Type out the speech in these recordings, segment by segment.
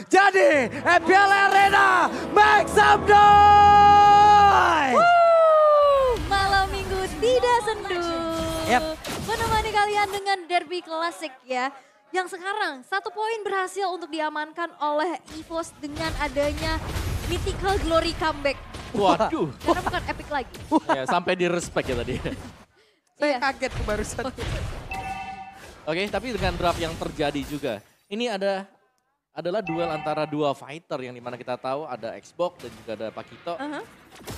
Jadi MPL Arena make some noise. Malam minggu tidak sendu. Yep. Menemani kalian dengan derby klasik ya. Yang sekarang 1 poin berhasil untuk diamankan oleh EVOS dengan adanya Mythical Glory comeback. Waduh. Karena bukan epic lagi. Ya, sampai di respect ya tadi. Saya Iya. kaget barusan. Oke, tapi dengan draft yang terjadi juga. Ini adalah duel antara dua fighter yang dimana kita tahu ada Xbox dan juga ada Pakito.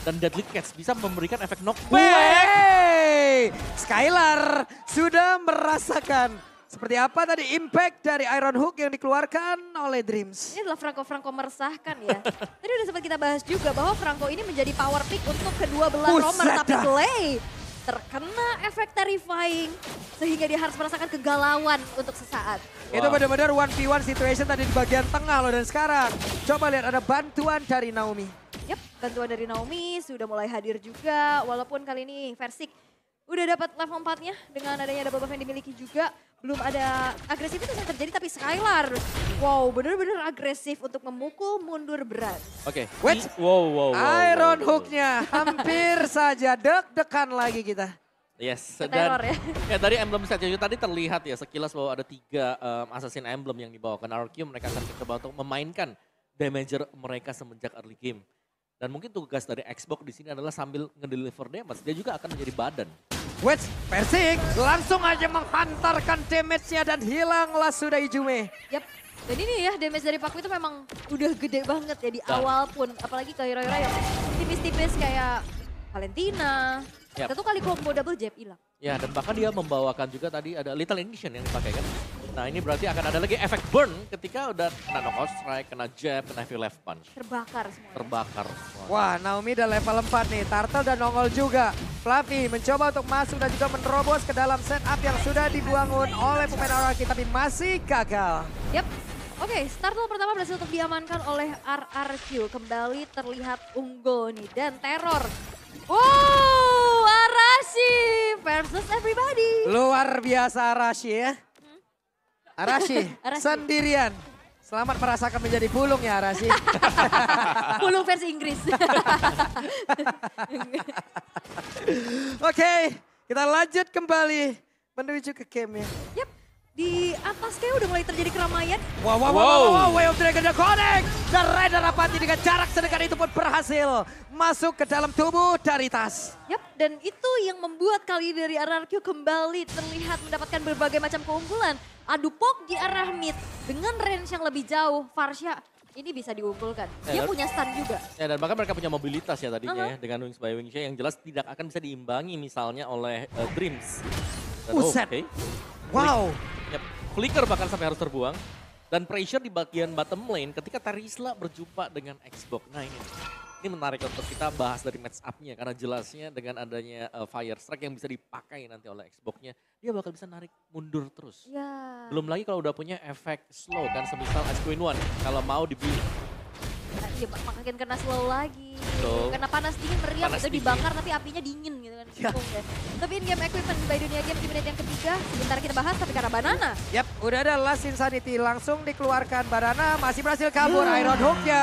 Dan Deadly Cats bisa memberikan efek knockback. Wey, Skylar sudah merasakan seperti apa tadi impact dari Iron Hook yang dikeluarkan oleh Dreams. Ini adalah Franco meresahkan ya. Tadi udah sempat kita bahas juga bahwa Franco ini menjadi power pick untuk kedua belah Buset romer. Tapi dah. Clay terkena efek terrifying sehingga dia harus merasakan kegalauan untuk sesaat. Itu benar-benar 1v1 situation tadi di bagian tengah loh. Dan sekarang coba lihat ada bantuan dari Naomi. Yap, bantuan dari Naomi sudah mulai hadir juga. Walaupun kali ini Versik udah dapat level 4-nya dengan adanya double buff yang dimiliki juga. Belum ada agresivitas yang terjadi tapi Skylar, wow benar-benar agresif untuk memukul mundur berat. Oke. Wait. Wow. Iron Hook-nya hampir saja deg-degan lagi kita. Yes. Teror Dan ya. dari emblem set tadi terlihat ya sekilas bahwa ada 3 assassin emblem yang dibawakan RQ. Mereka akan coba untuk memainkan damager mereka semenjak early game. Dan mungkin tugas dari Xbox di sini adalah sambil ngedeliver damage, dia juga akan menjadi badan. Wait, Versik langsung aja menghantarkan damage-nya dan hilanglah sudah Ijume. Yap, dan ini ya damage dari Paku itu memang udah gede banget ya di awal pun. Apalagi ke hero-hero yang tipis-tipis kayak Valentina. Yap. Satu kali combo double jab hilang. Ya, dan bahkan dia membawakan juga tadi ada Little Ignition yang dipakai kan. Nah, ini berarti akan ada lagi efek burn ketika udah kena knockout strike, kena jab, kena heavy left punch. Terbakar semua. Terbakar semua. Wah, Naomi udah level 4 nih. Turtle dan nongol juga. Fluffy mencoba untuk masuk dan juga menerobos ke dalam setup yang sudah dibangun oleh pemain RRQ tapi masih gagal. Yap. Oke, startle pertama berhasil untuk diamankan oleh RRQ. Kembali terlihat unggul nih dan teror. Wow, Arashi versus everybody. Luar biasa Arashi ya. Arashi, Arashi. sendirian. Selamat merasakan menjadi pulung ya Arashi. Pulung versi Inggris. Oke, kita lanjut kembali menuju ke game ya. Yap, di atas kayak udah mulai terjadi keramaian. Wow, Way of Dragon the Connect. Dan Raider Rapati dengan jarak sedekat itu pun berhasil masuk ke dalam tubuh dari tas. Yap, dan itu yang membuat kali dari RRQ kembali terlihat mendapatkan berbagai macam keunggulan. Adu pok di arah mid dengan range yang lebih jauh. Farsha ini bisa diunggulkan. Dia punya stun juga. Ya, dan bahkan mereka punya mobilitas ya tadinya ya. Dengan Wings by Wingsha yang jelas tidak akan bisa diimbangi misalnya oleh Dreams. Dan, Buset. oke. Wow. Yap, flicker bahkan sampai harus terbuang. Dan pressure di bagian bottom lane ketika Tarisla berjumpa dengan Xbox. Nah ini menarik untuk kita bahas dari match up-nya. Karena jelasnya dengan adanya Fire Strike yang bisa dipakai nanti oleh Xbox-nya. Dia bakal bisa narik mundur terus. Ya. Belum lagi kalau udah punya efek slow kan semisal Ice Queen One. Kalau mau dipilih. Iya, makin kena slow lagi. Betul. Kena panas dingin meriam Panas itu dingin. dibakar tapi apinya dingin gitu kan. Ya. Bingung deh. Tapi in game equipment by dunia game di menit yang ketiga sebentar kita bahas tapi karena banana. Yap, udah ada Last Insanity langsung dikeluarkan. Banana masih berhasil kabur. Iron Hook-nya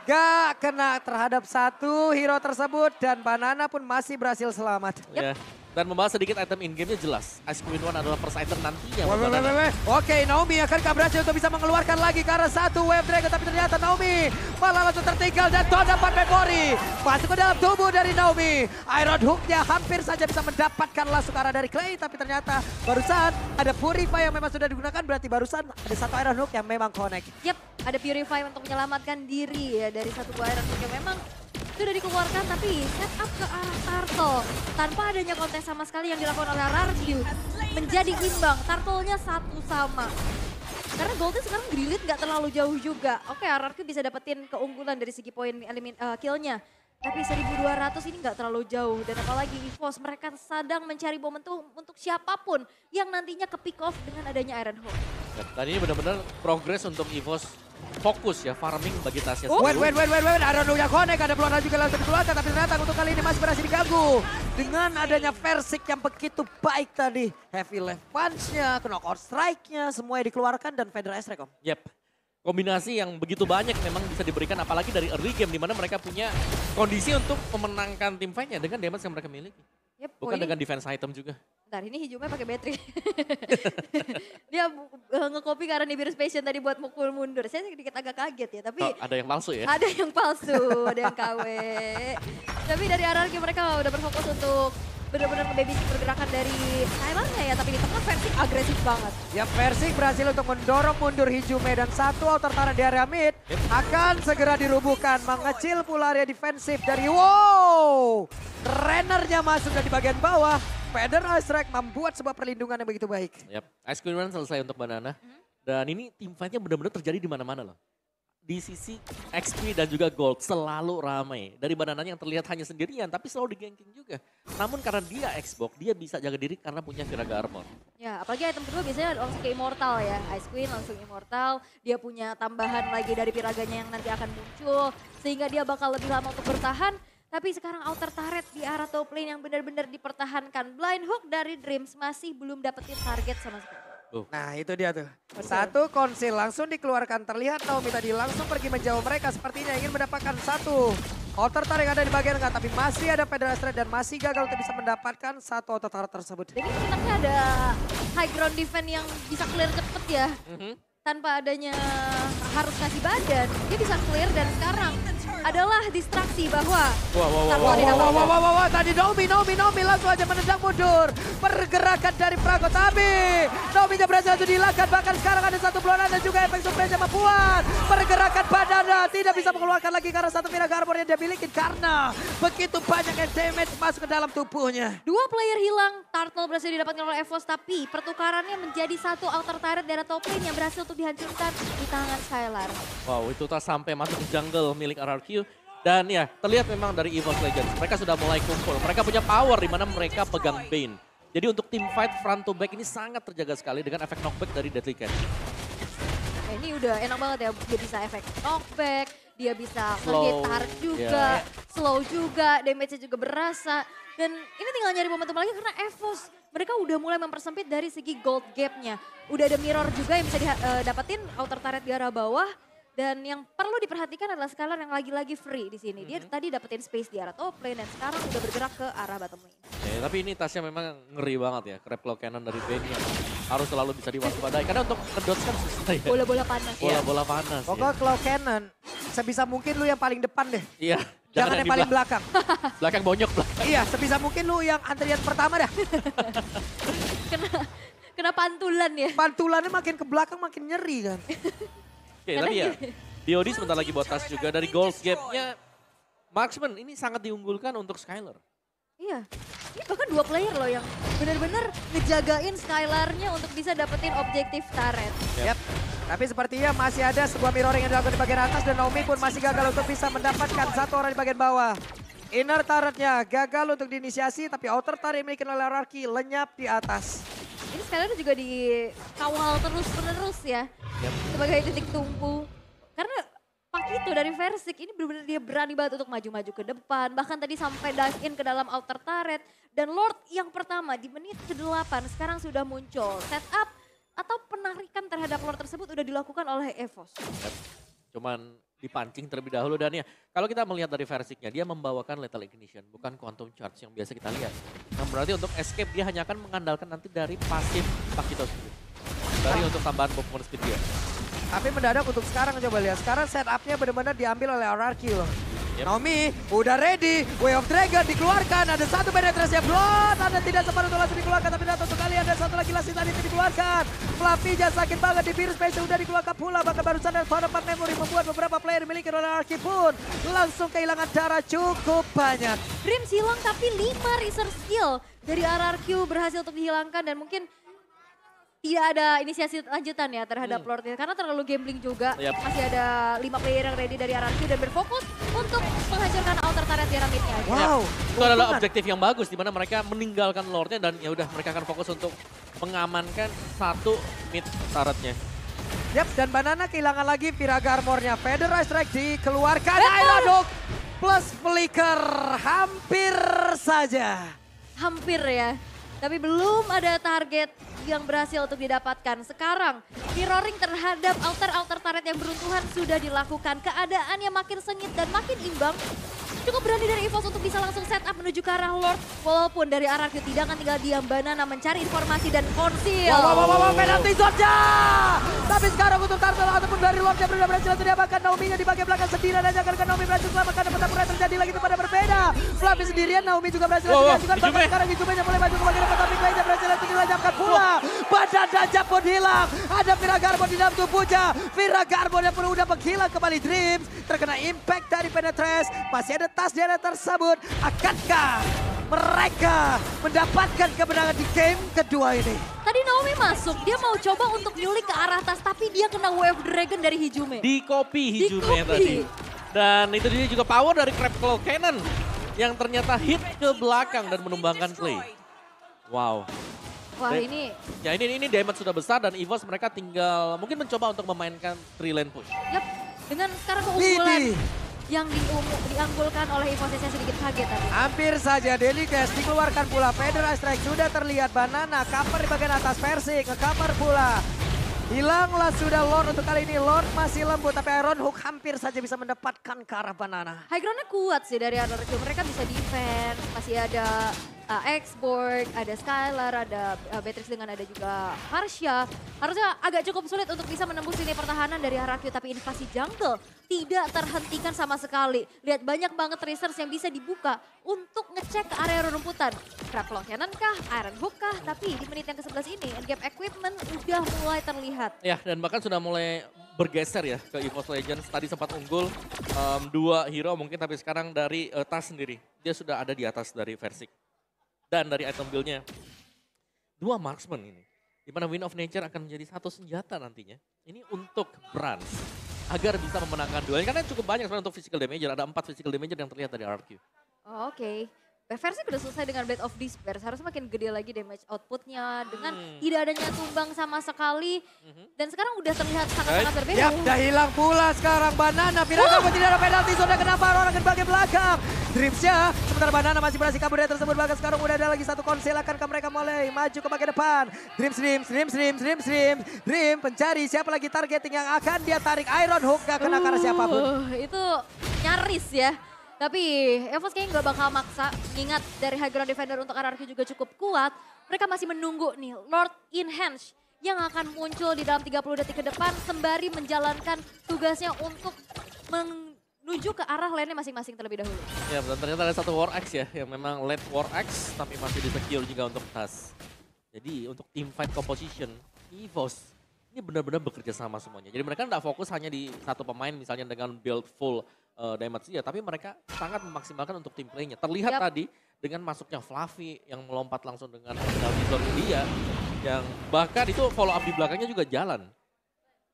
gak kena terhadap satu hero tersebut. Dan Banana pun masih berhasil selamat. Ya. Dan membahas sedikit item in-game-nya jelas. Ice Queen One adalah first item nantinya. buat Weh. Banana. Oke, Naomi akankah berhasil untuk bisa mengeluarkan lagi karena satu Wave Dragon. Tapi ternyata Naomi malah langsung tertinggal dan Todd dapat memory. Masuk ke dalam tubuh dari Naomi. Iron Hook-nya hampir saja bisa mendapatkan langsung arah dari Clay. Tapi ternyata barusan ada Purify yang memang sudah digunakan. Berarti barusan ada satu Iron Hook yang memang connect. Yap, ada Purify untuk menyelamatkan diri ya dari satu buah Iron Hook yang memang sudah dikeluarkan tapi set up ke arah Turtle. Tanpa adanya kontes sama sekali yang dilakukan oleh RRQ. Menjadi imbang, Turtle-nya satu sama. Karena Goldnya sekarang Grillit nggak terlalu jauh juga. Oke, RRQ bisa dapetin keunggulan dari segi poin kill-nya. Tapi 1200 ini nggak terlalu jauh. Dan apalagi EVOS mereka sedang mencari momentum untuk siapapun yang nantinya ke pick off dengan adanya Iron Hook. Ya, tadi ini benar-benar progres untuk EVOS fokus ya farming bagi Tasya. Wait. Iron Hook-nya connect. Ada peluang juga langsung dikeluarkan. Tapi ternyata untuk kali ini masih berhasil diganggu. Dengan adanya Versik yang begitu baik tadi. Heavy left punch-nya, knockout strike-nya. Semuanya dikeluarkan dan Feder S-Recom. Yep. kombinasi yang begitu banyak memang bisa diberikan apalagi dari early game di mana mereka punya kondisi untuk memenangkan tim fight-nya dengan damage yang mereka miliki. Yep, Bukan dengan defense item juga. Bentar, ini hijaunya pakai battery. Dia nge-copy karena di Virus Passion tadi buat mukul mundur. Saya sedikit agak kaget ya, tapi... Oh, ada yang palsu ya? Ada yang palsu, ada yang KW. Tapi dari RRQ mereka udah berfokus untuk benar-benar nge-babysitting pergerakan dari Thailandnya ya. Tapi di tengah Versik agresif banget. Ya Versik berhasil untuk mendorong mundur Hijume dan satu outer turret di area mid akan segera dirubuhkan. Mengecil pula area defensif dari Trainernya masuk dari bagian bawah. Feather Ice Strike membuat sebuah perlindungan yang begitu baik. Yap, Ice Queen Run selesai untuk Banana. Dan ini tim fight-nya benar-benar terjadi di mana-mana loh. Di sisi XP dan juga Gold selalu ramai. Dari Banananya yang terlihat hanya sendirian tapi selalu di-ganking juga. Namun karena dia Xbox, dia bisa jaga diri karena punya Viraga Armor. Ya, apalagi item kedua biasanya langsung ke Immortal ya. Ice Queen langsung Immortal, dia punya tambahan lagi dari Piraganya yang nanti akan muncul. Sehingga dia bakal lebih lama untuk bertahan. Tapi sekarang outer turret di arah top lane yang benar-benar dipertahankan. Blind hook dari Dreams masih belum dapetin target sama sekali. Nah itu dia tuh. Satu konsil langsung dikeluarkan. Terlihat Naomi tadi langsung pergi menjauh mereka. Sepertinya ingin mendapatkan satu outer turret yang ada di bagian tengah. Tapi masih ada Feather Ice Strike dan masih gagal untuk bisa mendapatkan satu outer turret tersebut. Jadi enaknya ada high ground defense yang bisa clear cepet ya. Tanpa adanya harus ngasih badan. Dia bisa clear dan sekarang adalah distraksi bahwa tadi Naomi langsung aja menendang mundur. Pergerakan dari Prago tapi Naomi berhasil itu dihilangkan. Bahkan sekarang ada satu blonan dan juga efek surprise yang membuat pergerakan badannya tidak bisa mengeluarkan lagi karena satu Viraga Armor yang dia miliki karena begitu banyak yang damage masuk ke dalam tubuhnya. Dua player hilang, Turtle berhasil didapatkan oleh EVOS tapi pertukarannya menjadi satu outer turret dari top lane yang berhasil untuk dihancurkan di tangan Skylar. Wow, itu tak sampai masuk ke jungle milik RRQ. Dan ya, terlihat memang dari EVOS Legends, mereka sudah mulai kumpul. Mereka punya power di mana mereka pegang Bane. Jadi untuk tim fight front to back ini sangat terjaga sekali dengan efek knockback dari Deadly Cat. Ini udah enak banget ya, dia bisa efek knockback, dia bisa nge-hit turret juga, slow juga, damage-nya juga berasa. Dan ini tinggal nyari momentum lagi karena EVOS mereka udah mulai mempersempit dari segi gold gap-nya. Udah ada mirror juga yang bisa dapetin outer turret di arah bawah. Dan yang perlu diperhatikan adalah Skylar yang lagi-lagi free di sini. Dia tadi dapetin space di arah top lane dan sekarang udah bergerak ke arah bottom lane. Ya, tapi ini tasnya memang ngeri banget ya. Crab Claw Cannon dari Bane yang harus selalu bisa diwaspadai. Karena untuk ngedodge kan susah ya. Bola-bola panas. Bola-bola panas. Pokoknya Claw Cannon sebisa mungkin lu yang paling depan deh. Iya. Jangan yang paling belakang. Belakang bonyok belakang. Iya, sebisa mungkin lu yang antrian pertama dah. Kena pantulan ya. Pantulannya makin ke belakang makin nyeri kan. Oke, tapi ya DOD sebentar lagi buat tas juga dari gold gap-nya. Marksman ini sangat diunggulkan untuk Skylar. Iya, ini bahkan dua player loh yang benar-benar ngejagain Skylar-nya untuk bisa dapetin objektif turret. Yap. Tapi sepertinya masih ada sebuah mirroring yang dilakukan di bagian atas dan Naomi pun masih gagal untuk bisa mendapatkan satu orang di bagian bawah. Inner turretnya gagal untuk diinisiasi tapi outer turret dimiliki oleh RRQ lenyap di atas. Ini Skylar juga dikawal terus-menerus ya. Sebagai titik tumpu. Karena Pakito dari Versik ini benar-benar dia berani banget untuk maju-maju ke depan. Bahkan tadi sampai dive in ke dalam outer turret. Dan Lord yang pertama di menit ke-8 sekarang sudah muncul. Setup atau penarikan terhadap Lord tersebut udah dilakukan oleh EVOS. Cuman dipancing terlebih dahulu dan ya kalau kita melihat dari Versiknya dia membawakan Lethal Ignition bukan Quantum Charge yang biasa kita lihat. Nah berarti untuk escape dia hanya akan mengandalkan nanti dari pasif Pakito sendiri. Dari untuk tambahan performance speed dia. Tapi mendadak untuk sekarang coba lihat. Sekarang setupnya benar-benar diambil oleh RRQ loh. Naomi udah ready, Way of Dragon dikeluarkan, ada satu penetrasi Blood, ada tidak sempat untuk langsung dikeluarkan, tapi satu kali ada satu lagi last tadi dikeluarkan. Flappy jangan sakit banget di Virus Space sudah dikeluarkan pula, bahkan barusan ada Part Memory membuat beberapa player dimiliki oleh RRQ pun langsung kehilangan darah cukup banyak. Dreams hilang tapi 5 research skill dari RRQ berhasil untuk dihilangkan dan mungkin tidak ada inisiasi lanjutan ya terhadap Lord karena terlalu gambling juga. Masih ada 5 player yang ready dari RRQ dan berfokus untuk menghancurkan outer turret di arah mid-nya. Wow, itu adalah objektif yang bagus di mana mereka meninggalkan Lordnya dan ya udah mereka akan fokus untuk mengamankan satu mid turretnya. Yap, dan Banana kehilangan lagi Viraga Armornya. Feather Ice Strike dikeluarkan. Iron Hook plus Flicker hampir saja. Hampir ya, tapi belum ada target yang berhasil untuk didapatkan. Sekarang mirroring terhadap altar turret yang beruntuhan sudah dilakukan. Keadaannya makin sengit dan makin imbang. Cukup berani dari EVOS untuk bisa langsung set up menuju ke arah Lord. Walaupun dari RRQ tidak akan tinggal diam, Banana mencari informasi dan konsil. Wow, penalti zone-nya. Tapi sekarang untuk Turtle ataupun dari Lord yang berhasil diamankan. Naomi-nya di bagian belakang sendirian aja karena Naomi berhasil selamatkan. Dan pertempuran terjadi lagi itu pada berbeda. Fluffy sendirian, Naomi juga berhasil diajukan. Bahkan sekarang Hijumenya mulai maju ke bagian depan. Tapi Clay berhasil dilanjutkan pula. Badan Dajjal pun hilang. Ada Vira Garbo di dalam tubuhnya. Vira Garbo yang perlu udah menghilang kembali Dreams. Terkena impact dari Penetrace. Masih ada tas di area tersebut. Akankah mereka mendapatkan kemenangan di game kedua ini? Tadi Naomi masuk, dia mau coba untuk nyulik ke arah tas, tapi dia kena Wave Dragon dari Hijume. Di copy Hijume tadi. Dan itu dia juga power dari Crab Claw Cannon yang ternyata hit ke belakang dan menumbangkan Clay. Wow. Wah ini... Ya ini damage sudah besar dan EVOS mereka tinggal mungkin mencoba untuk memainkan 3 lane push. Yap, dengan sekarang keunggulan yang dianggulkan oleh EVOS yang sedikit kaget tadi. Hampir saja Delicast dikeluarkan pula. Federal Strike sudah terlihat. Banana cover di bagian atas. Persik nge-cover pula. Hilanglah sudah Lord untuk kali ini. Lord masih lembut tapi Iron Hook hampir saja bisa mendapatkan ke arah Banana. High ground-nya kuat sih dari RRQ. Mereka bisa defense, masih ada X-Borg, ada Skylar, ada Beatrix dengan ada juga Harsha. Harusnya agak cukup sulit untuk bisa menembus lini pertahanan dari RRQ. Tapi invasi jungle tidak terhentikan sama sekali. Lihat banyak banget research yang bisa dibuka untuk ngecek ke area rumputan. Crab Claw Cannon kah, Iron Hook kah? Tapi di menit yang ke-11 ini, endgame equipment udah mulai terlihat. Ya dan bahkan sudah mulai bergeser ya ke EVOS Legends. Tadi sempat unggul 2 hero mungkin tapi sekarang dari Tas sendiri. Dia sudah ada di atas dari Versik. Dan dari item build-nya 2 marksman ini. Di mana Wind of Nature akan menjadi satu senjata nantinya. Ini untuk Brans agar bisa memenangkan duel. Karena cukup banyak sebenarnya untuk physical damager. Ada 4 physical damager yang terlihat dari RRQ. Oh, oke. Versi udah selesai dengan Blade of Despair. Harusnya makin gede lagi damage outputnya. Dengan tidak adanya tumbang sama sekali. Dan sekarang udah terlihat sangat-sangat berbeda. Yap, udah hilang pula sekarang Banana. Viraga tidak ada penalti. Sudah kenapa orang ke bagian belakang. Dreams-nya. Sementara Banana masih berhasil kabur dari tersebut. Bahkan sekarang udah ada lagi satu konsel. Akankah mereka mulai maju ke bagian depan. Dream pencari siapa lagi targeting yang akan dia tarik. Iron Hook gak kena karena siapapun. Itu nyaris ya. Tapi EVOS kayaknya nggak bakal maksa, ingat dari high ground defender untuk RRQ juga cukup kuat. Mereka masih menunggu nih Lord Enhance yang akan muncul di dalam 30 detik ke depan sembari menjalankan tugasnya untuk menuju ke arah lane-nya masing-masing terlebih dahulu. Ya dan ternyata ada satu War Axe ya yang memang late War Axe tapi masih di-secure juga untuk Tas. Jadi untuk team fight composition EVOS ini benar-benar bekerja sama semuanya. Jadi mereka nggak fokus hanya di satu pemain misalnya dengan build full damage ya, tapi mereka sangat memaksimalkan untuk tim play-nya. Terlihat tadi dengan masuknya Fluffy yang melompat langsung dengan penalti zone dia, yang bahkan itu follow up di belakangnya juga jalan.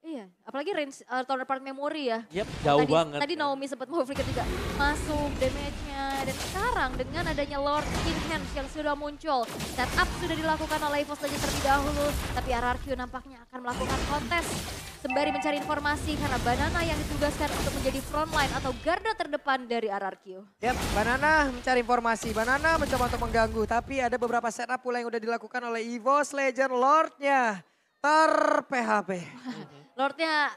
Iya, apalagi range counterpart memory ya. Yep, jauh banget. Tadi Naomi sempat mau flicker juga masuk damage-nya. Dan sekarang dengan adanya Lord Enhance yang sudah muncul, setup sudah dilakukan oleh EVOS lagi terlebih dahulu. Tapi RRQ nampaknya akan melakukan kontes sembari mencari informasi karena Banana yang ditugaskan untuk menjadi frontline atau garda terdepan dari RRQ. Yap, Banana mencari informasi. Banana mencoba untuk mengganggu, tapi ada beberapa setup pula yang udah dilakukan oleh EVOS Legend. Lordnya ter-PHP. Lordnya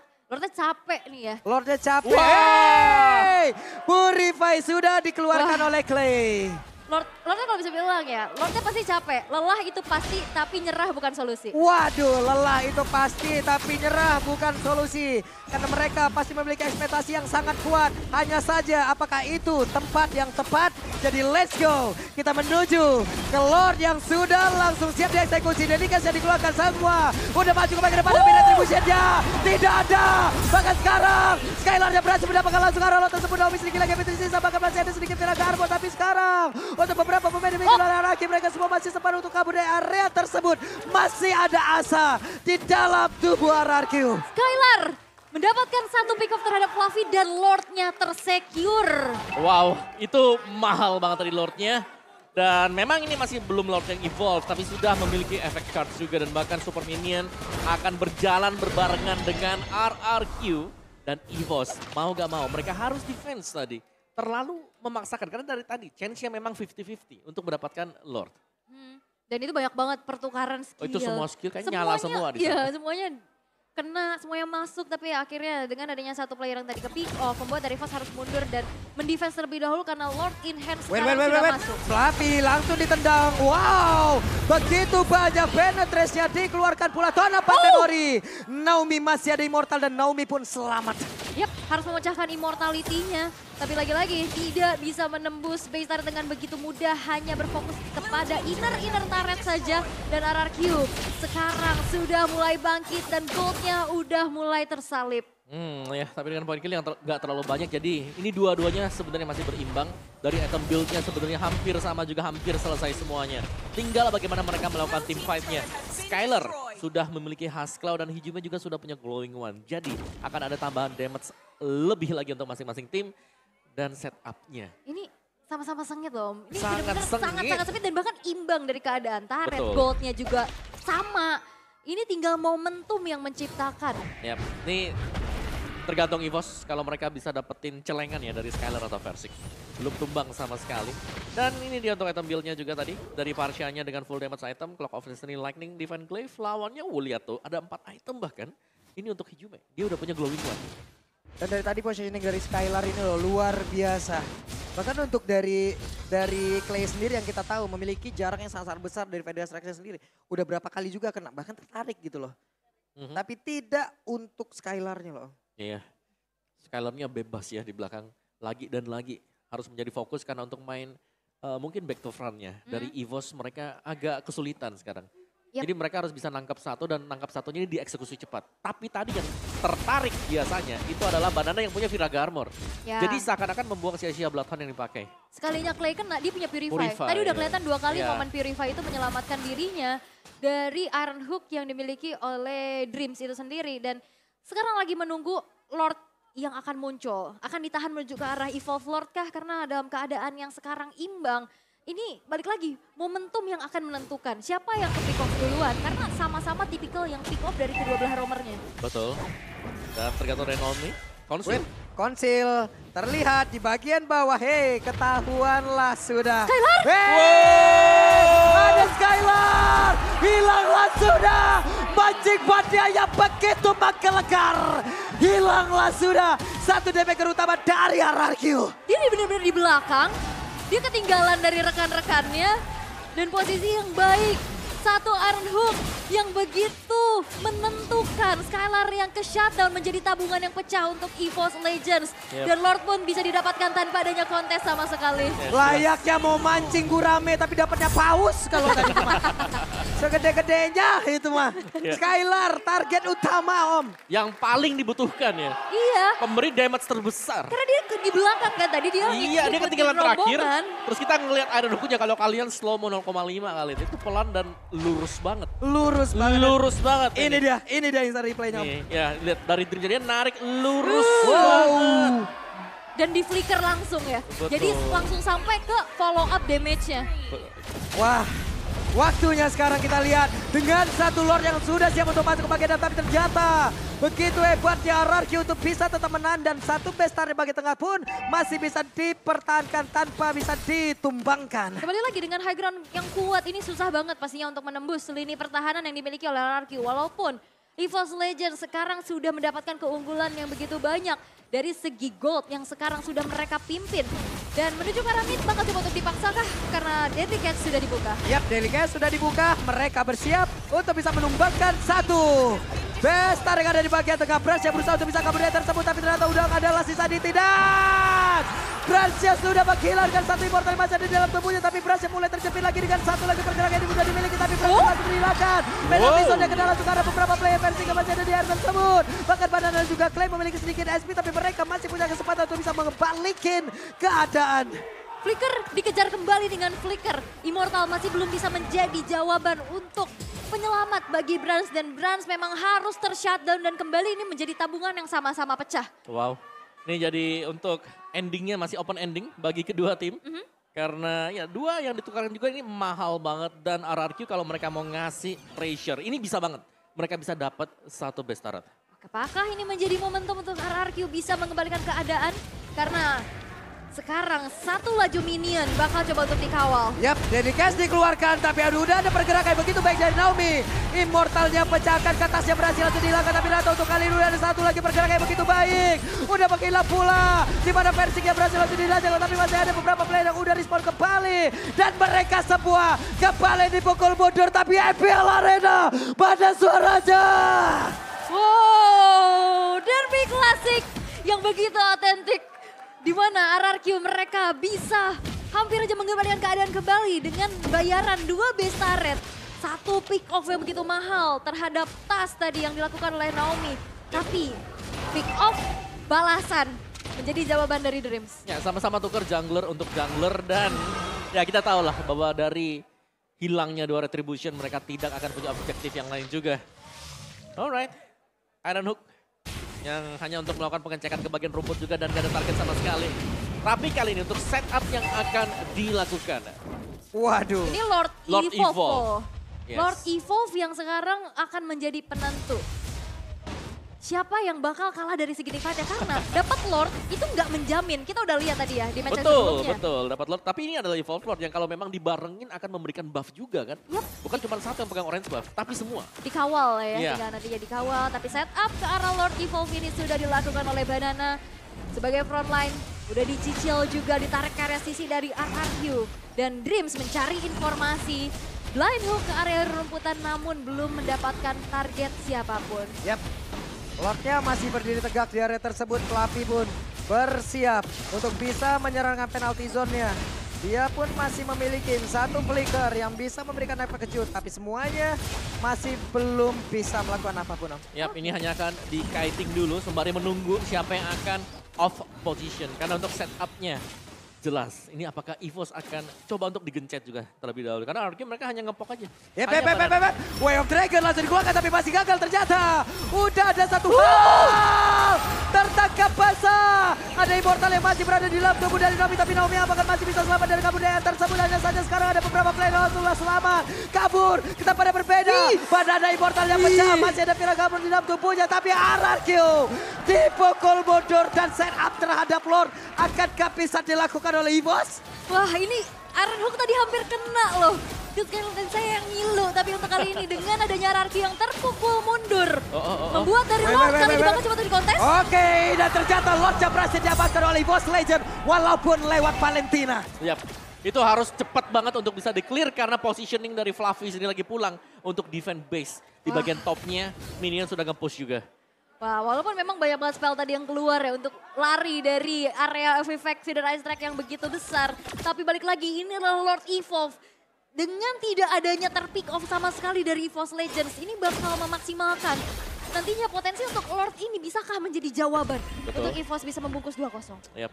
capek nih ya. Lordnya capek. Wow. Hey! Purify sudah dikeluarkan oleh Clay. Lordnya kalau bisa bilang ya, Lordnya pasti capek. Lelah itu pasti, tapi nyerah bukan solusi. Waduh, lelah itu pasti, tapi nyerah bukan solusi. Karena mereka pasti memiliki ekspektasi yang sangat kuat. Hanya saja apakah itu tempat yang tepat? Jadi let's go. Kita menuju ke Lord yang sudah langsung siap dieksekusi. Dedikasi yang dikeluarkan semua. Udah maju ke bagian depan, tapi retribution-nya tidak ada. Bahkan sekarang, Skylar-nya berhasil mendapatkan langsung arah Lord tersebut. Naomi sedikit lagi, Beatrix bahkan masih ada sedikit Vira Garbo. Tapi sekarang, untuk beberapa pemain di Araki, mereka semua masih sempat untuk kabur dari area tersebut. Masih ada asa di dalam tubuh RRQ. Skylar mendapatkan satu pick off terhadap Fluffy dan Lordnya tersecure. Wow, itu mahal banget tadi Lordnya. Dan memang ini masih belum Lord yang evolve, tapi sudah memiliki efek charge juga. Dan bahkan Super Minion akan berjalan berbarengan dengan RRQ dan EVOS. Mau gak mau, mereka harus defense tadi. Terlalu memaksakan, karena dari tadi chance-nya memang 50-50 untuk mendapatkan Lord. Dan itu banyak banget pertukaran skill. Oh, itu semua skill kayaknya nyala semua di sana. Iya, semuanya kena, semuanya masuk. Tapi akhirnya dengan adanya satu player yang tadi ke pick off, membuat dari Fast harus mundur dan mendefense terlebih dahulu karena Lord in hand sekarang sudah masuk. Fluffy langsung ditendang. Wow, begitu banyak penetrasinya dikeluarkan pula Donovan Memory. Naomi masih ada immortal dan Naomi pun selamat. Yap, harus memecahkan immortality-nya. Tapi lagi-lagi tidak bisa menembus base turret dengan begitu mudah. Hanya berfokus kepada inner turret saja. Dan RRQ sekarang sudah mulai bangkit dan goldnya udah mulai tersalip. Ya, tapi dengan poin kill yang nggak terlalu banyak, jadi ini dua-duanya sebenarnya masih berimbang. Dari item build-nya sebenarnya hampir sama juga, hampir selesai semuanya. Tinggal bagaimana mereka melakukan team fight-nya. Skylar sudah memiliki Husklau dan Hijime juga sudah punya Glowing One. Jadi akan ada tambahan damage lebih lagi untuk masing-masing tim dan setup-nya. Ini sama-sama sengit loh. Ini Sangat benar-benar sengit. sangat-sangat sengit dan bahkan imbang dari keadaan turret. Betul. Goldnya juga sama. Ini tinggal momentum yang menciptakan. Yap, ini tergantung EVOS kalau mereka bisa dapetin celengan ya dari Skylar atau Versik. Belum tumbang sama sekali. Dan ini dia untuk item build-nya juga tadi. Dari Parsia-nya dengan full damage item, Clock of Destiny, Lightning, Divine Glaive. Lawannya, lihat tuh, ada 4 item bahkan. Ini untuk Hijime, dia udah punya Glowing One. Dan dari tadi positioning dari Skylar ini loh luar biasa. Bahkan untuk dari Clay sendiri yang kita tahu memiliki jarak yang sangat besar dari Federasi Reaction sendiri. Udah berapa kali juga kena, bahkan tertarik gitu loh. Tapi tidak untuk Skylarnya loh. Iya, Skylar-nya bebas ya di belakang lagi dan lagi. Harus menjadi fokus karena untuk main mungkin back to front-nya. Dari EVOS mereka agak kesulitan sekarang. Yap. Jadi mereka harus bisa nangkap satu dan nangkap satunya ini dieksekusi cepat. Tapi tadi yang tertarik biasanya itu adalah Banana yang punya Viraga Armor. Ya. Jadi seakan-akan membuang sia-sia Bloodhound yang dipakai. Sekalinya Clay kena, dia punya Purify. Purify, Tadi udah ya. kelihatan 2 kali Ya. momen Purify itu menyelamatkan dirinya dari Iron Hook yang dimiliki oleh Dreams itu sendiri. Dan sekarang lagi menunggu Lord yang akan muncul. Akan ditahan menuju ke arah Evolve Lord kah? Karena dalam keadaan yang sekarang imbang. Ini balik lagi, momentum yang akan menentukan siapa yang ke pick off duluan. Karena sama-sama tipikal yang pick off dari kedua belah romernya. Betul. Dan tergantung Renomi. Konsul. Konsil terlihat di bagian bawah. Hei, ketahuanlah sudah. Skylar! Ada Skylar! Hilanglah sudah! Mancing Badiaya begitu menggelegar. Hilanglah sudah. Satu damage utama dari RRQ. Dia benar-benar di belakang, dia ketinggalan dari rekan-rekannya, dan posisi yang baik. Satu Iron Hook yang begitu menentukan. Skylar yang ke shutdown menjadi tabungan yang pecah untuk EVOS Legends. Yep. Dan Lord pun bisa didapatkan tanpa adanya kontes sama sekali. Layaknya mau mancing gurame tapi dapatnya paus kalau tadi mah. Segede-gedenya itu mah. Skylar target utama Om. Yang paling dibutuhkan ya. Iya, Pemberi damage terbesar. karena dia di belakang kan tadi dia Iya, dia ngikutin ketinggalan terakhir. rombongan. Terus kita ngelihat Iron Hook-nya kalau kalian slow mo 0,5 kali itu pelan dan lurus banget. Lurus banget. Lurus banget. Ini dia instant replaynya Om. Nih, ya lihat dari Dream dia narik lurus Wow. banget. Dan di flicker langsung ya. Betul. Jadi langsung sampai ke follow up damage-nya. Wah, waktunya sekarang kita lihat dengan satu Lord yang sudah siap untuk masuk ke bagian dalam. Tapi ternyata begitu hebatnya RRQ untuk bisa tetap menahan. Dan satu bestar di bagian tengah pun masih bisa dipertahankan tanpa bisa ditumbangkan. Kembali lagi dengan high ground yang kuat, ini susah banget pastinya untuk menembus lini pertahanan yang dimiliki oleh RRQ. Walaupun EVOS Legends sekarang sudah mendapatkan keunggulan yang begitu banyak dari segi gold yang sekarang sudah mereka pimpin. Dan menuju ke arah mid, bakal coba untuk dipaksakah? Karena Deadly Catch sudah dibuka. Yap, Deadly Catch sudah dibuka. Mereka bersiap untuk bisa menumbangkan satu. Bestar yang ada di bagian tengah. Bransya berusaha untuk bisa kabur dari tersebut. Tapi ternyata udah adalah sisa di tidak. Bransya sudah menghilangkan satu immortal yang masih ada di dalam tubuhnya. Tapi Bransya mulai terjepit lagi dengan satu lagi pergerakan yang sudah dimiliki. Tapi Bransya masih menghilangkan. Penalti zone yang kenal untuk arah beberapa player versi yang masih ada di area tersebut. Bahkan Banana juga klaim memiliki sedikit SP. Tapi mereka masih punya kesempatan untuk bisa membalikin keadaan. Flicker dikejar kembali dengan Flicker. Immortal masih belum bisa menjadi jawaban untuk penyelamat bagi Brans. Dan Brans memang harus tershutdown dan kembali ini menjadi tabungan yang sama-sama pecah. Wow. Ini jadi untuk endingnya masih open ending bagi kedua tim. Karena ya dua yang ditukarkan juga ini mahal banget. Dan RRQ kalau mereka mau ngasih pressure, ini bisa banget. Mereka bisa dapat satu best turret. Apakah ini menjadi momentum untuk RRQ bisa mengembalikan keadaan? Karena Sekarang satu laju minion bakal coba untuk dikawal. Yap, Daddy Cash dikeluarkan, tapi aduh udah ada pergerakan begitu baik dari Naomi. Immortalnya pecahkan, ke atasnya berhasil langsung dihilangkan, tapi Nato untuk kali ini udah ada satu lagi pergerakan yang begitu baik. Udah menghilang pula, di mana Versingnya berhasil langsung dihilangkan, tapi masih ada beberapa player yang udah respawn kembali. Dan mereka semua kembali dipukul mundur, tapi EPL Arena pada suaranya. Wow, derby klasik yang begitu otentik. Di mana RRQ mereka bisa hampir aja mengembalikan keadaan kembali dengan bayaran 2 base turret. Satu pick off yang begitu mahal terhadap tas tadi yang dilakukan oleh Naomi. Tapi pick off balasan menjadi jawaban dari Dreams. Ya, sama-sama tuker jungler untuk jungler dan ya kita tahu lah bahwa dari hilangnya 2 retribution mereka tidak akan punya objektif yang lain juga. Alright, Iron Hook yang hanya untuk melakukan pengecekan ke bagian rumput juga dan gak ada target sama sekali. Tapi kali ini untuk setup yang akan dilakukan. Waduh. Ini Lord Evolve. Yes. Lord Evolve yang sekarang akan menjadi penentu. Siapa yang bakal kalah dari segi fight ya, karena dapat Lord itu nggak menjamin. Kita udah lihat tadi ya di match sebelumnya. Betul, dapat Lord. Tapi ini adalah Evolve Lord yang kalau memang dibarengin akan memberikan buff juga kan. Yep. Bukan cuma satu yang pegang orange buff, tapi semua. Dikawal ya, Iya. tinggal nantinya dikawal. Tapi setup ke arah Lord Evolve ini sudah dilakukan oleh Banana. Sebagai frontline, udah dicicil juga, ditarik ke area sisi dari RRQ. Dan Dreams mencari informasi. Blind hook ke area rumputan namun belum mendapatkan target siapapun. Yap. Lordnya masih berdiri tegak di area tersebut. Fluffy pun bersiap untuk bisa menyerangkan penalty zone-nya. Dia pun masih memiliki satu flicker yang bisa memberikan efek kejut. Tapi semuanya masih belum bisa melakukan apapun. Yap, ini hanya akan di-kiting dulu sembari menunggu siapa yang akan off position. Karena untuk setupnya jelas, ini apakah EVOS akan coba untuk digencet juga terlebih dahulu. Karena RRQ mereka hanya ngepok aja. Yep. Way of Dragon langsung dikeluarkan tapi masih gagal ternyata. Udah ada satu hal. Tertangkap basah. Ada Immortal yang masih berada di dalam tubuh dari Naomi. Tapi Naomi apakah masih bisa selamat dari kabur dari tersebut. Hanya saja sekarang ada beberapa player yang langsung selamat. Kabur, kita pada berbeda. Pada ada Immortal yang pecah. Masih ada Pira kabur di dalam tubuhnya. Tapi RRQ dipukul mundur dan setup terhadap Lord. Akankah bisa dilakukan oleh EVOS? Wah, ini Iron Hook tadi hampir kena loh. Dan saya yang ngilu, tapi untuk kali ini dengan adanya RRQ yang terpukul mundur. Membuat dari Lord kali ini bakal coba untuk dikontes. Oke, dan ternyata Lordnya berhasil diamankan oleh EVOS Legend walaupun lewat Valentina. Yap, itu harus cepat banget untuk bisa di-clear karena positioning dari Fluffy sini lagi pulang untuk defend base. Di bagian topnya, minion sudah nge-push juga. Wah, walaupun memang banyak banget spell tadi yang keluar ya untuk lari dari area effect feeder ice track yang begitu besar. Tapi balik lagi, ini adalah Lord Evolve. Dengan tidak adanya terpick off sama sekali dari EVOS Legends, ini bakal memaksimalkan nantinya potensi untuk Lord ini bisakah menjadi jawaban untuk EVOS bisa membungkus 2-0. Yap,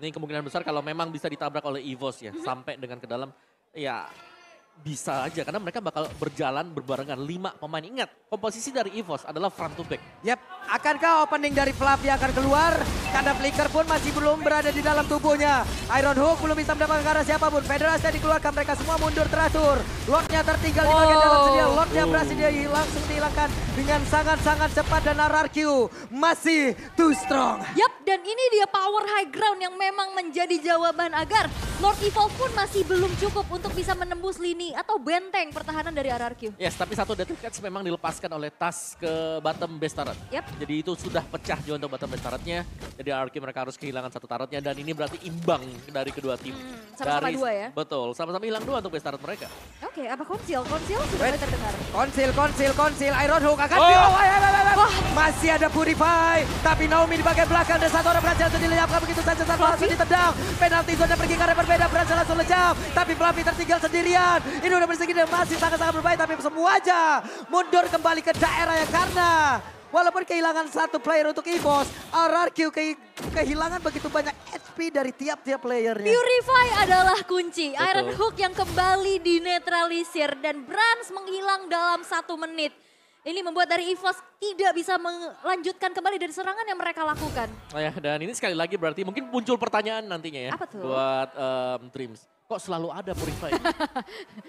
ini kemungkinan besar kalau memang bisa ditabrak oleh EVOS ya, sampai dengan ke dalam, ya bisa aja karena mereka bakal berjalan berbarengan 5 pemain. Ingat, komposisi dari EVOS adalah front to back. Yap, akankah opening dari Fluffy akan keluar? Karena Flicker pun masih belum berada di dalam tubuhnya. Iron Hook belum bisa mendapatkan karena siapapun. Federasi dikeluarkan, mereka semua mundur teratur. Lordnya tertinggal di bagian dalam sedia. Lordnya berhasil langsung dihilangkan dengan sangat-sangat cepat dan RRQ masih too strong. Yap, dan ini dia power high ground yang memang menjadi jawaban agar Lord Evolve pun masih belum cukup untuk bisa menembus lini atau benteng pertahanan dari RRQ. Yes, tapi satu Death Catch memang dilepaskan oleh Tas ke bottom base turret. Yap. Jadi itu sudah pecah juga untuk bottom base turretnya. Jadi RRQ mereka harus kehilangan satu turretnya dan ini berarti imbang dari kedua tim. Sama-sama dua ya? Betul, sama-sama hilang 2 untuk base turret mereka. Oke, apa konsil? Konsil sudah mulai terdengar. Konsil. Iron Hook akan masih ada Purify. Tapi Naomi di bagian belakang dan satu orang berhasil langsung dilenyapkan begitu saja. Satu langsung ditendang. Penalti zone pergi ke arah berbeda. Berhasil langsung lejam. Tapi Fluffy tertinggal sendirian. Ini udah bersegi dan masih sangat-sangat berbahaya. Tapi semua aja mundur kembali ke daerah yang karena walaupun kehilangan satu player untuk EVOS, RRQ kehilangan begitu banyak HP dari tiap-tiap playernya. Purify adalah kunci. Betul. Iron Hook yang kembali dinetralisir dan Brans menghilang dalam 1 menit. Ini membuat dari EVOS tidak bisa melanjutkan kembali dari serangan yang mereka lakukan. Oh ya, dan ini sekali lagi berarti mungkin muncul pertanyaan nantinya ya. Apa tuh? Buat Dreams. Kok selalu ada Purify?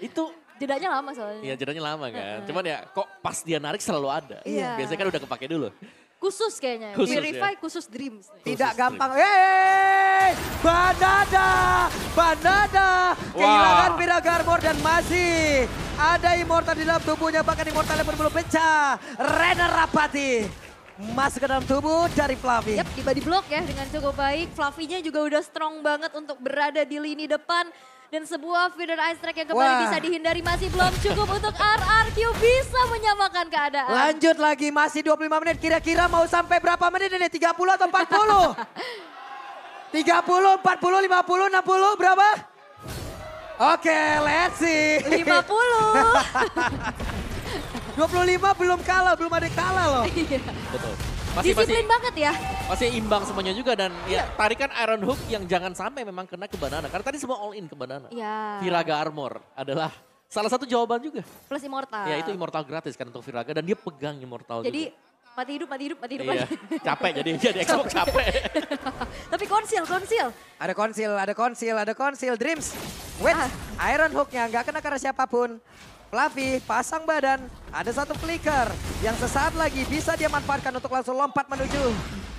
Itu Jedanya lama soalnya. ya jedanya lama kan. Cuman ya kok pas dia narik selalu ada. Iya. Biasanya kan udah kepake dulu. khusus kayaknya. Khusus, Purify khusus Dreams. Tidak gampang. Hey, Banada kehilangan Viraga Armor dan masih ada Immortal di dalam tubuhnya, bahkan Immortalnya pun belum pecah. Renner Rapati masuk ke dalam tubuh dari Fluffy. Yap, di body block ya dengan cukup baik. Fluffy-nya juga udah strong banget untuk berada di lini depan. Dan sebuah feeder ice track yang kembali bisa dihindari masih belum cukup untuk RRQ bisa menyamakan keadaan. Lanjut lagi, masih 25 menit. Kira-kira mau sampai berapa menit ini? 30 atau 40? 30, 40, 50, 60 berapa? Oke, let's see. 50. 25 belum kalah, belum ada kalah loh. Betul. Disiplin banget ya. Masih imbang semuanya juga dan ya tarikan Iron Hook yang jangan sampai memang kena ke Banana. Karena tadi semua all in ke Banana. Ya. Viraga Armor adalah salah satu jawaban juga. Plus Immortal. Ya itu Immortal gratis kan untuk Viraga dan dia pegang Immortal Jadi juga. mati hidup Iya, lagi. capek jadi Xbox capek. Tapi konsil. Ada konsil. Dreams. Wait, Iron Hook-nya nggak kena karena siapapun. Fluffy pasang badan, ada satu flicker yang sesaat lagi bisa dia manfaatkan untuk langsung lompat menuju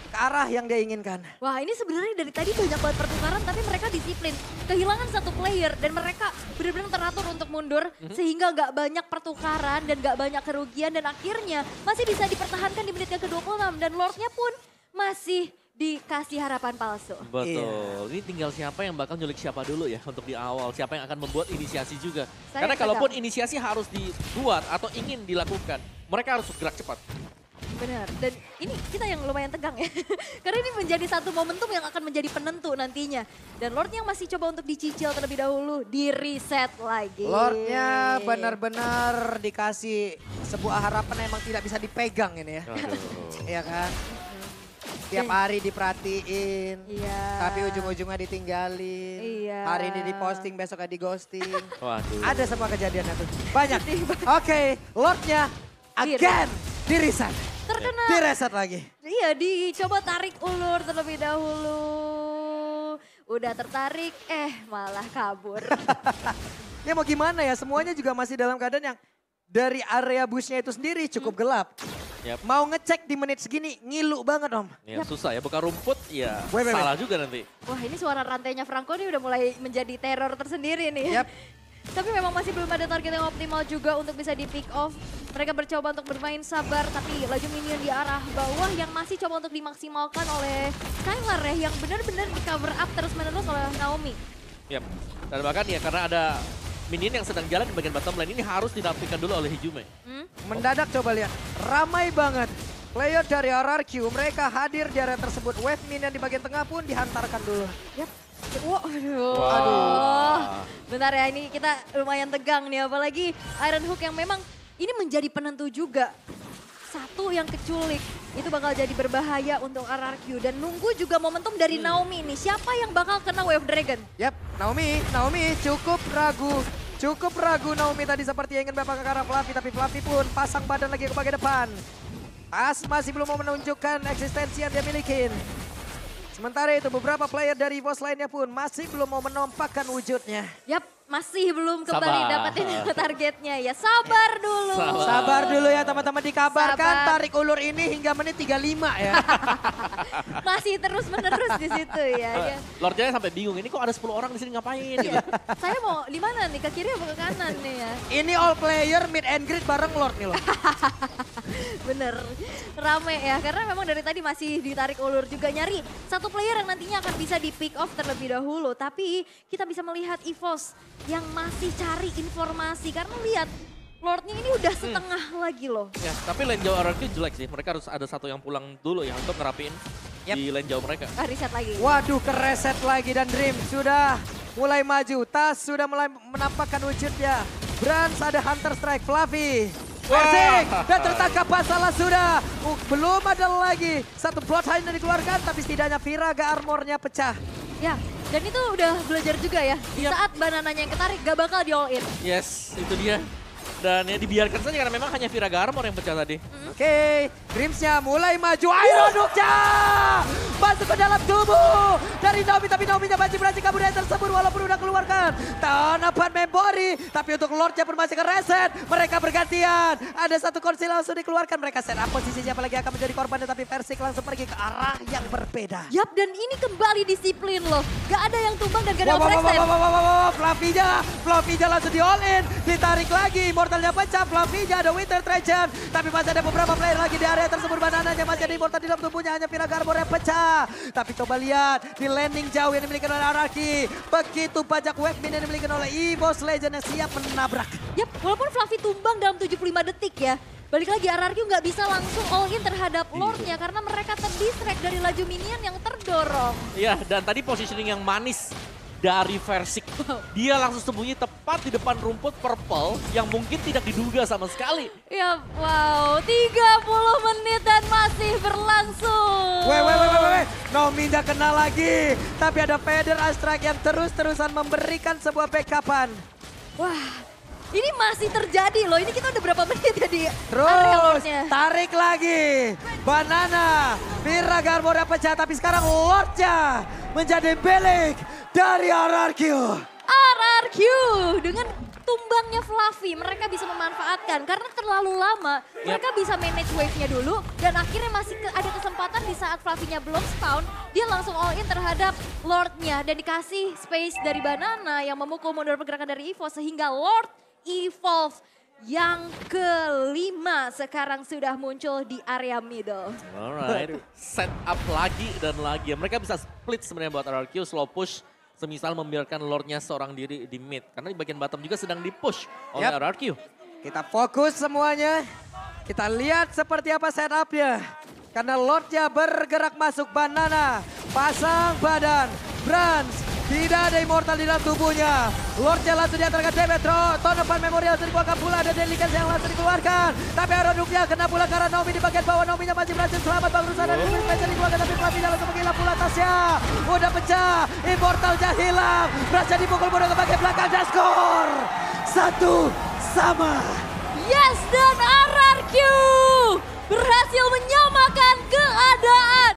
ke arah yang dia inginkan. Wah ini sebenarnya dari tadi banyak banget pertukaran tapi mereka disiplin. Kehilangan satu player dan mereka benar-benar teratur untuk mundur. Sehingga nggak banyak pertukaran dan nggak banyak kerugian. Dan akhirnya masih bisa dipertahankan di menit yang ke-26. Dan Lordnya pun masih dikasih harapan palsu. Betul, ini tinggal siapa yang bakal nyulik siapa dulu ya untuk di awal. Siapa yang akan membuat inisiasi juga. Saya Karena pegang. kalaupun inisiasi harus dibuat atau ingin dilakukan, mereka harus bergerak cepat. Benar, dan ini kita yang lumayan tegang ya. Karena ini menjadi satu momentum yang akan menjadi penentu nantinya. Dan Lord yang masih coba untuk dicicil terlebih dahulu, di reset lagi. Lordnya benar-benar dikasih sebuah harapan yang emang tidak bisa dipegang ini ya. Iya kan? Tiap hari diperhatiin, Iya. tapi ujung-ujungnya ditinggalin. Iya. Hari ini diposting, besoknya di ghosting. Waduh. Ada semua kejadiannya tuh. Banyak. Oke, Lordnya again di reset. Terkena. Di reset lagi. Iya, dicoba tarik ulur terlebih dahulu. Udah tertarik, malah kabur. Ya mau gimana ya, semuanya juga masih dalam keadaan yang dari area busnya itu sendiri cukup gelap. Yap. Mau ngecek di menit segini ngilu banget Om. Ya, susah ya, buka rumput ya Wait. salah juga nanti. Wah ini suara rantainya Franco ini udah mulai menjadi teror tersendiri nih. Yap. Tapi memang masih belum ada target yang optimal juga untuk bisa di pick off. Mereka bercoba untuk bermain sabar tapi laju minion di arah bawah yang masih coba untuk dimaksimalkan oleh Skylar ya. Yang benar-benar di cover up terus-menerus oleh Naomi. Yap. Dan bahkan ya karena ada minion yang sedang jalan di bagian bottom lane ini harus dirapikan dulu oleh Hijume. Mendadak coba lihat, ramai banget. Player dari RRQ, mereka hadir di area tersebut. Wave minion di bagian tengah pun dihantarkan dulu. Yap. Aduh. Wah. Bentar ya ini kita lumayan tegang nih apalagi Iron Hook yang memang ini menjadi penentu juga. Satu yang keculik itu bakal jadi berbahaya untuk RRQ dan nunggu juga momentum dari Naomi ini. Siapa yang bakal kena Wave Dragon? Yap, Naomi cukup ragu. Cukup ragu Naomi tadi seperti ingin bapak ke arah Fluffy, tapi Fluffy pun pasang badan lagi ke bagian depan. Tas masih belum mau menunjukkan eksistensi yang dia milikin. Sementara itu beberapa player dari EVOS lainnya pun masih belum mau menampakkan wujudnya. Yap, masih belum kembali Sabar. dapetin targetnya ya. Sabar dulu. Sabar dulu ya teman-teman, dikabarkan Sabar. tarik ulur ini hingga menit 35 ya. Masih terus-menerus di situ ya. Lordnya sampai bingung, ini kok ada 10 orang di sini ngapain gitu. Saya mau di mana nih? Ke kiri atau ke kanan nih ya? Ini all player meet and greet bareng Lord nih loh. Bener, rame ya. Karena memang dari tadi masih ditarik ulur juga nyari satu player yang nantinya akan bisa di pick off terlebih dahulu. Tapi kita bisa melihat EVOS yang masih cari informasi. Karena lihat Lordnya ini udah setengah lagi loh. Ya, tapi lane jauh RRQ jelek sih. Mereka harus ada satu yang pulang dulu ya untuk ngerapiin di lane jauh mereka. Riset lagi. Waduh, kereset lagi dan Dream sudah mulai maju. Tas sudah mulai menampakkan wujudnya. Brans ada Hunter Strike, Fluffy. Asik, dan tertangkap masalah sudah. Belum ada lagi satu Bloodhound yang dikeluarkan, tapi setidaknya Viraga armornya pecah. Ya, dan itu udah belajar juga ya. Di saat banananya yang ketarik gak bakal di all in. Yes, itu dia. Dan ya dibiarkan saja karena memang hanya Viraga Armor yang pecah tadi. Oke, Grimsnya mulai maju. Iron Hook-nya masuk ke dalam tubuh dari Naomi. Tapi Naomi-nya masih berhasil kabur dari tersebut walaupun udah keluarkan tanapan Membori. Tapi untuk Lord-nya pun masih ke reset. Mereka bergantian. Ada satu konsil langsung dikeluarkan. Mereka set up posisi siapa lagi akan menjadi korban. Tapi Versik langsung pergi ke arah yang berbeda. Yap, dan ini kembali disiplin loh. Gak ada yang tumbang dan gak ada Wow, overextend. Fluffy-nya langsung di all in. Ditarik lagi. Immortalnya pecah. Fluffy-nya ada Winter Treasure. Tapi masih ada beberapa player lagi di area tersebut. Banananya masih ada Immortal di dalam tubuhnya. Hanya Viraga Armor yang pecah. Tapi coba lihat di landing jauh yang dimiliki oleh Araki. Begitu banyak webmin yang dimiliki oleh EVOS Legend yang siap menabrak. Yap, walaupun Fluffy tumbang dalam 75 detik ya. Balik lagi RRQ nggak bisa langsung all in terhadap Lord-nya karena mereka terdistract dari laju minion yang terdorong. Iya, dan tadi positioning yang manis dari Versik. Dia langsung sembunyi tepat di depan rumput purple yang mungkin tidak diduga sama sekali. Ya, wow, 30 menit dan masih berlangsung. Weh. Naomi nggak kena lagi. Tapi ada Feather Astrak yang terus-terusan memberikan sebuah backupan. Wah, ini masih terjadi loh. Ini kita udah berapa menit ya di area Terus Lord-nya. tarik lagi. Banana. Viraga Armor yang pecah. Tapi sekarang Lord-nya menjadi milik dari RRQ. RRQ dengan tumbangnya Fluffy mereka bisa memanfaatkan karena terlalu lama mereka bisa manage wave-nya dulu dan akhirnya masih ada kesempatan di saat Fluffy-nya belum spawn dia langsung all in terhadap Lord-nya dan dikasih space dari Banana yang memukul mundur pergerakan dari Evo sehingga Lord evolve yang kelima sekarang sudah muncul di area middle. Alright, set up lagi dan lagi. Mereka bisa split sebenarnya buat RRQ, slow push. Semisal membiarkan Lord-nya seorang diri di mid. Karena di bagian bottom juga sedang di-push oleh RRQ. Kita fokus semuanya. Kita lihat seperti apa setup-nya. Karena Lord-nya bergerak masuk Banana. Pasang badan. Brans. Tidak ada Immortal di dalam tubuhnya. Lord-nya langsung diantarkan damage. Tonovan Memorial langsung dikeluarkan pula. Ada Delicacy yang langsung dikeluarkan. Tapi Iron Hook-nya kena pula karena Naomi di bagian bawah. Naomi-nya masih berhasil selamat. Bang Rusa dan Winter Treasure dikeluarkan. Tapi Fluffy-nya langsung menghilang pula tasnya. Udah pecah. Immortal-nya hilang. Berhasil dipukul mundur ke bagian belakang. Dan skor 1-1. Yes, dan RRQ berhasil menyamakan keadaan.